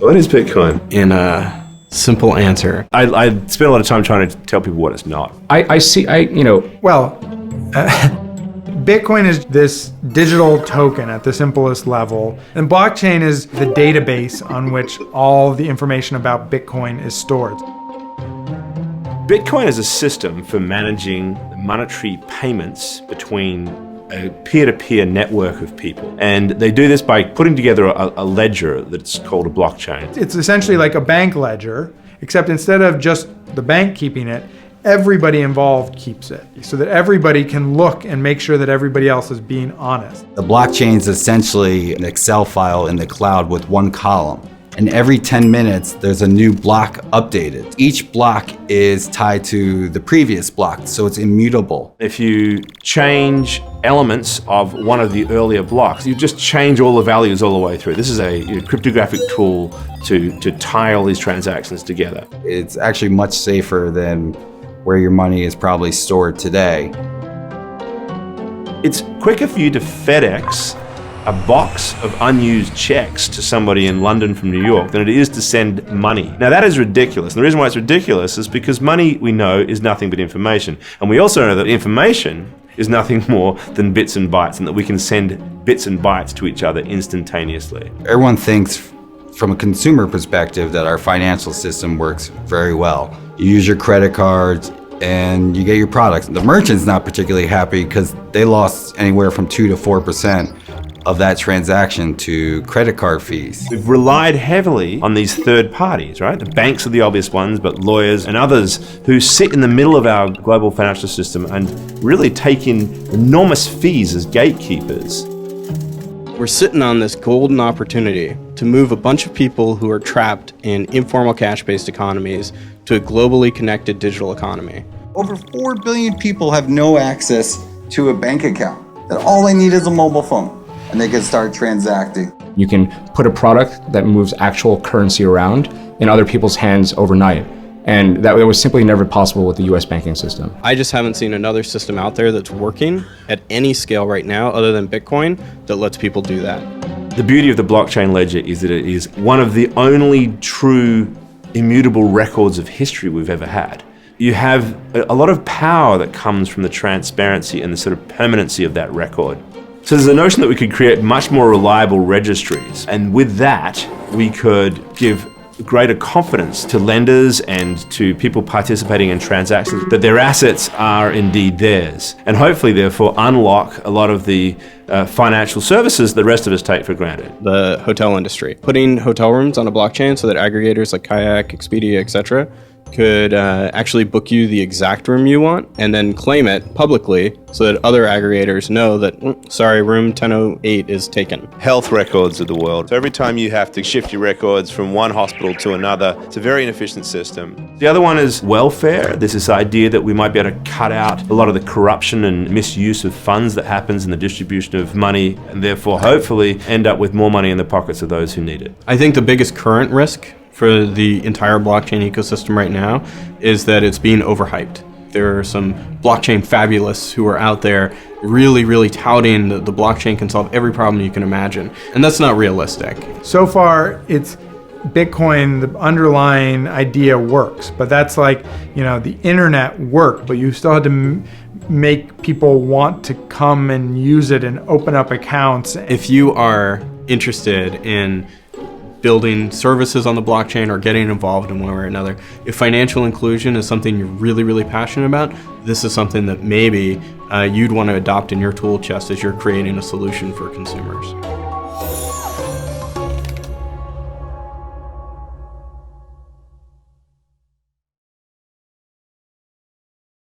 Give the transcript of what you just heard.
What is Bitcoin? In a simple answer, I spend a lot of time trying to tell people what it's not. Bitcoin is this digital token at the simplest level, and blockchain is the database on which all the information about Bitcoin is stored. Bitcoin is a system for managing monetary payments between a peer-to-peer network of people. And they do this by putting together a ledger that's called a blockchain. It's essentially like a bank ledger, except instead of just the bank keeping it, everybody involved keeps it, so that everybody can look and make sure that everybody else is being honest. The blockchain is essentially an Excel file in the cloud with one column. And every 10 minutes, there's a new block updated. Each block is tied to the previous block, so it's immutable. If you change elements of one of the earlier blocks, you just change all the values all the way through. This is a cryptographic tool to tie all these transactions together. It's actually much safer than where your money is probably stored today. It's quicker for you to FedEx a box of unused checks to somebody in London from New York than it is to send money. Now that is ridiculous. And the reason why it's ridiculous is because money, we know, is nothing but information. And we also know that information is nothing more than bits and bytes, and that we can send bits and bytes to each other instantaneously. Everyone thinks from a consumer perspective that our financial system works very well. You use your credit cards and you get your products. The merchant's not particularly happy because they lost anywhere from 2 to 4% of that transaction to credit card fees. We've relied heavily on these third parties, right? The banks are the obvious ones, but lawyers and others who sit in the middle of our global financial system and really take in enormous fees as gatekeepers. we're sitting on this golden opportunity to move a bunch of people who are trapped in informal cash-based economies to a globally connected digital economy. Over 4 billion people have no access to a bank account. That all they need is a mobile phone, and they can start transacting. You can put a product that moves actual currency around in other people's hands overnight. And that was simply never possible with the US banking system. I just haven't seen another system out there that's working at any scale right now other than Bitcoin that lets people do that. The beauty of the blockchain ledger is that it is one of the only true immutable records of history we've ever had. You have a lot of power that comes from the transparency and the sort of permanency of that record. So there's a notion that we could create much more reliable registries, and with that we could give greater confidence to lenders and to people participating in transactions that their assets are indeed theirs, and hopefully therefore unlock a lot of the financial services the rest of us take for granted. The hotel industry, putting hotel rooms on a blockchain so that aggregators like Kayak, Expedia, etc. could actually book you the exact room you want and then claim it publicly so that other aggregators know that, sorry, room 1008 is taken. Health records of the world. So every time you have to shift your records from one hospital to another, it's a very inefficient system. The other one is welfare. There's this idea that we might be able to cut out a lot of the corruption and misuse of funds that happens in the distribution of money, and therefore hopefully end up with more money in the pockets of those who need it. I think the biggest current risk for the entire blockchain ecosystem right now is that it's being overhyped. There are some blockchain fabulists who are out there really touting that the blockchain can solve every problem you can imagine, and that's not realistic. So far, it's Bitcoin, the underlying idea works, but that's like, the internet worked, but you still had to make people want to come and use it and open up accounts. If you are interested in building services on the blockchain or getting involved in one way or another, if financial inclusion is something you're really passionate about, this is something that maybe you'd want to adopt in your tool chest as you're creating a solution for consumers.